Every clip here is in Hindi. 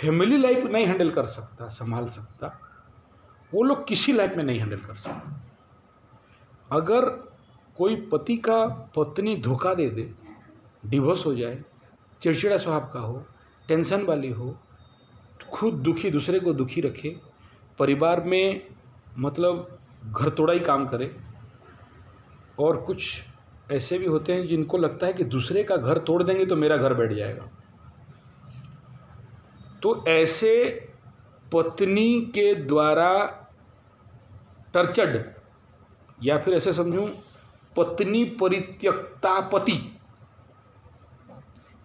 फैमिली लाइफ नहीं हैंडल कर सकता, संभाल सकता, वो लोग किसी लाइफ में नहीं हैंडल कर सकते। अगर कोई पति का पत्नी धोखा दे दे, डिवोर्स हो जाए, चिड़चिड़ा स्वभाव का हो, टेंशन वाली हो, खुद दुखी दूसरे को दुखी रखे, परिवार में मतलब घर तोड़ा ही काम करे, और कुछ ऐसे भी होते हैं जिनको लगता है कि दूसरे का घर तोड़ देंगे तो मेरा घर बैठ जाएगा। तो ऐसे पत्नी के द्वारा टर्चर्ड, या फिर ऐसे समझूं पत्नी परित्यक्ता पति,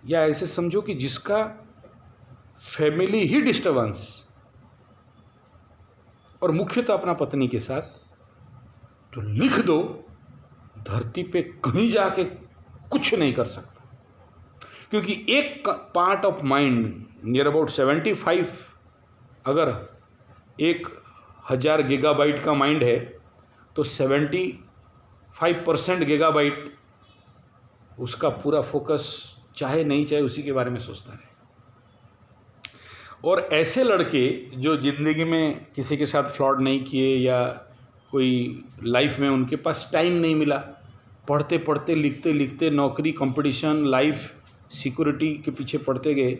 या ऐसे समझो कि जिसका फैमिली ही डिस्टर्बेंस और मुख्यतः अपना पत्नी के साथ, तो लिख दो, धरती पे कहीं जाके कुछ नहीं कर सकता। क्योंकि एक part of mind near about 75, अगर 1000 गीगाबाइट का माइंड है तो 75% गीगाबाइट उसका पूरा फोकस चाहे नहीं चाहे उसी के बारे में सोचता है। और ऐसे लड़के जो ज़िंदगी में किसी के साथ फ्रॉड नहीं किए, या कोई लाइफ में उनके पास टाइम नहीं मिला, पढ़ते पढ़ते लिखते लिखते नौकरी, कंपटीशन, लाइफ सिक्योरिटी के पीछे पढ़ते गए,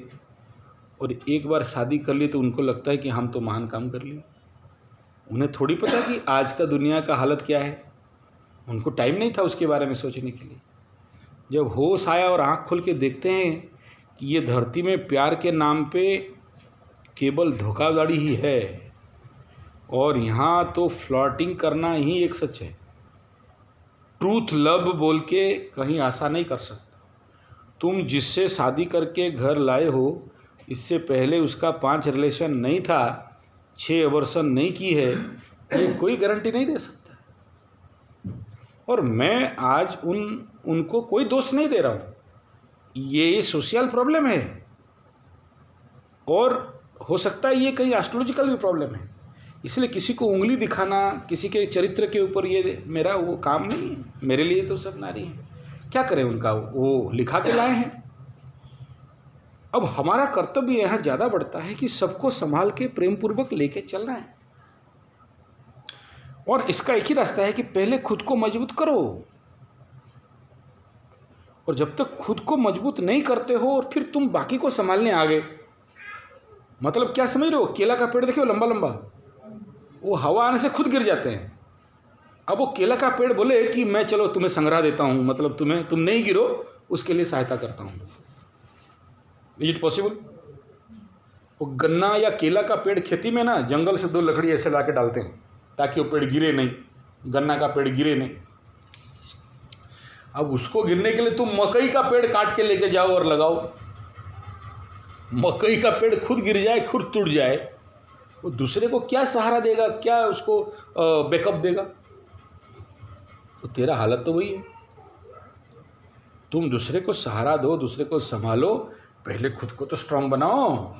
और एक बार शादी कर ली तो उनको लगता है कि हम तो महान काम कर लिए। उन्हें थोड़ी पता कि आज का दुनिया का हालत क्या है, उनको टाइम नहीं था उसके बारे में सोचने के लिए। जब होश आया और आँख खोल के देखते हैं कि ये धरती में प्यार के नाम पे केवल धोखाधड़ी ही है, और यहाँ तो फ्लर्टिंग करना ही एक सच है। ट्रूथ लव बोल के कहीं आशा नहीं कर सकता। तुम जिससे शादी करके घर लाए हो, इससे पहले उसका 5 रिलेशन नहीं था, 6 अबॉर्शन नहीं की है, ये कोई गारंटी नहीं दे सकता। और मैं आज उनको कोई दोष नहीं दे रहा हूँ, ये सोशल प्रॉब्लम है, और हो सकता है ये कहीं एस्ट्रोलॉजिकल भी प्रॉब्लम है। इसलिए किसी को उंगली दिखाना, किसी के चरित्र के ऊपर, ये मेरा वो काम नहीं है। मेरे लिए तो सब नारी हैं, क्या करें, उनका वो लिखा के लाए हैं। अब हमारा कर्तव्य यहाँ ज़्यादा बढ़ता है कि सबको संभाल के प्रेम पूर्वक लेके चलना है, और इसका एक ही रास्ता है कि पहले खुद को मजबूत करो। और जब तक खुद को मजबूत नहीं करते हो और फिर तुम बाकी को संभालने आ गए, मतलब क्या समझ रहे हो, केला का पेड़ देखिए लंबा लंबा, वो हवा आने से खुद गिर जाते हैं। अब वो केला का पेड़ बोले कि मैं चलो तुम्हें संग्रह देता हूँ, मतलब तुम नहीं गिरो, उसके लिए सहायता करता हूँ। Is it possible? वो गन्ना या केला का पेड़ खेती में ना जंगल से 2 लकड़ी ऐसे ला के डालते हैं ताकि वो पेड़ गिरे नहीं, गन्ना का पेड़ गिरे नहीं। अब उसको गिरने के लिए तुम मकई का पेड़ काट के लेके जाओ और लगाओ, मकई का पेड़ खुद गिर जाए, खुद टूट जाए, वो दूसरे को क्या सहारा देगा, क्या उसको बैकअप देगा? तो तेरा हालत तो वही है। तुम दूसरे को सहारा दो, दूसरे को संभालो, पहले खुद को तो स्ट्रांग बनाओ।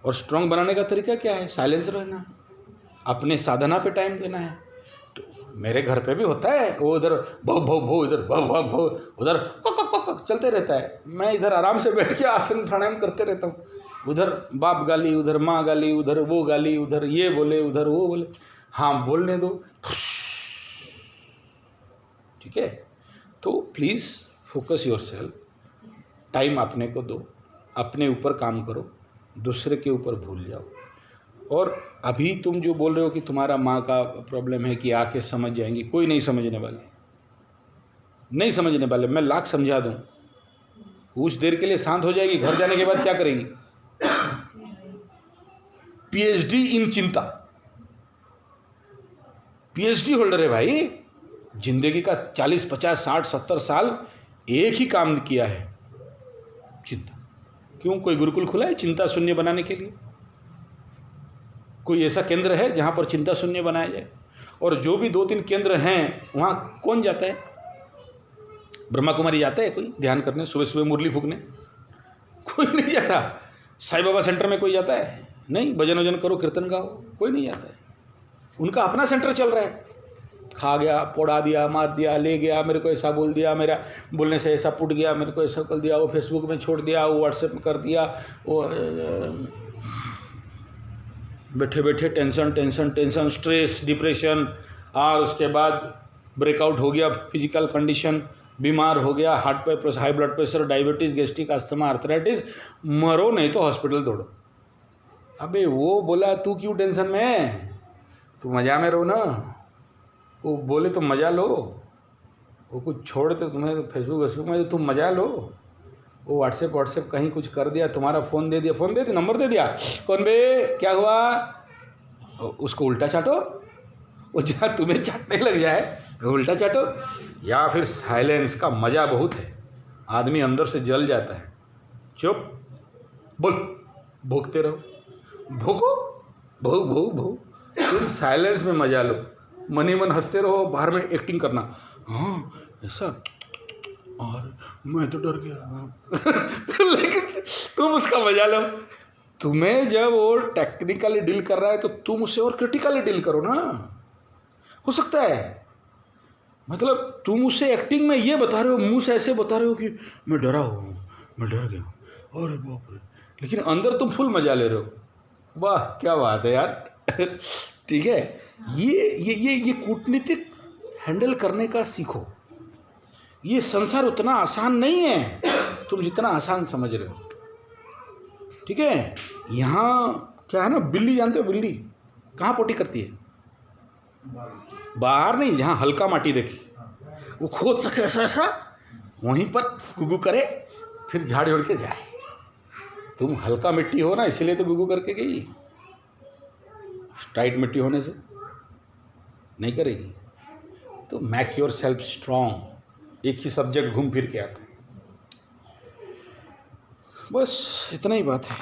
और स्ट्रांग बनाने का तरीका क्या है? साइलेंस रहना, अपने साधना पे टाइम देना है। तो मेरे घर पे भी होता है, वो उधर भव भव भव, इधर भव भव भव, उधर कक कक कक चलते रहता है। मैं इधर आराम से बैठ के आसन प्राणायाम करते रहता हूँ। उधर बाप गाली, उधर माँ गाली, उधर वो गाली, उधर ये बोले, उधर वो बोले। हाँ, बोलने दो, ठीक है। तो प्लीज़ फोकस योरसेल्फ, टाइम अपने को दो, अपने ऊपर काम करो, दूसरे के ऊपर भूल जाओ। और अभी तुम जो बोल रहे हो कि तुम्हारा माँ का प्रॉब्लम है कि आके समझ जाएंगी, कोई नहीं समझने वाले, नहीं समझने वाले। मैं लाख समझा दूँ, कुछ देर के लिए शांत हो जाएगी, घर जाने के बाद क्या करेगी? पीएचडी इन चिंता, पीएचडी होल्डर है भाई, जिंदगी का 40, 50, 60, 70 साल एक ही काम किया है, चिंता। क्यों? कोई गुरुकुल खुला है चिंता शून्य बनाने के लिए? कोई ऐसा केंद्र है जहाँ पर चिंता शून्य बनाया जाए? और जो भी 2-3 केंद्र हैं वहाँ कौन जाता है? ब्रह्मा कुमारी जाता है कोई ध्यान करने, सुबह सुबह मुरली फूकने? कोई नहीं जाता। साईं बाबा सेंटर में कोई जाता है? नहीं। भजन वजन करो, कीर्तन गाओ, कोई नहीं जाता है। उनका अपना सेंटर चल रहा है। खा गया, पोड़ा दिया, मार दिया, ले गया, मेरे को ऐसा बोल दिया, मेरा बोलने से ऐसा पुट गया, मेरे को ऐसा कर दिया, वो फेसबुक में छोड़ दिया, वो व्हाट्सएप में कर दिया, वो बैठे बैठे tension tension tension, stress, depression, और उसके बाद ब्रेकआउट हो गया फिजिकल कंडीशन, बीमार हो गया, हार्ट पे high blood pressure, diabetes, gastric, asthma, arthritis, मरो नहीं तो हॉस्पिटल दौड़ो। अबे वो बोला तू क्यों टेंशन में है, तू मज़ा में रहो ना। वो बोले तो मज़ा लो, वो कुछ छोड़ दे तुम्हें फेसबुक में, तुम मज़ा लो। वो व्हाट्सएप कहीं कुछ कर दिया, तुम्हारा फ़ोन दे दिया, नंबर दे दिया, कौन बे क्या हुआ, उसको उल्टा चाटो, वो जहाँ तुम्हें चाटने लग जाए उल्टा चाटो। या फिर साइलेंस का मज़ा बहुत है, आदमी अंदर से जल जाता है। चुप, बोल, भोगते रहो, भोगो, भोग, तुम साइलेंस में मज़ा लो, मन ही मन हंसते रहो, बाहर में एक्टिंग करना, हाँ ऐसा, और मैं तो डर गया तो लेकिन तुम उसका मजा लो। तुम्हें जब वो टेक्निकली डील कर रहा है तो तुम उससे और क्रिटिकली डील करो ना। हो सकता है, मतलब तुम उसे एक्टिंग में ये बता रहे हो, मुंह से ऐसे बता रहे हो कि मैं डरा हुआ हूँ, मैं डर गया हूँ, अरे बाप रे, लेकिन अंदर तुम फुल मजा ले रहे हो। वाह क्या बात है यार ठीक है, ये कूटनीतिक हैंडल करने का सीखो। ये संसार उतना आसान नहीं है तुम जितना आसान समझ रहे हो, ठीक है। यहाँ क्या है ना, बिल्ली जानते हो, बिल्ली कहाँ पोटी करती है, बाहर नहीं, जहाँ हल्का माटी देखी वो खोद सके ऐसा वहीं पर गुगू करे, फिर झाड़ झोड़ के जाए। तुम हल्का मिट्टी हो ना, इसलिए तो गुगू करके गई, टाइट मिट्टी होने से नहीं करेगी। तो मेक योर सेल्फ स्ट्रॉन्ग, एक ही सब्जेक्ट घूम फिर के आता है, बस इतना ही बात है।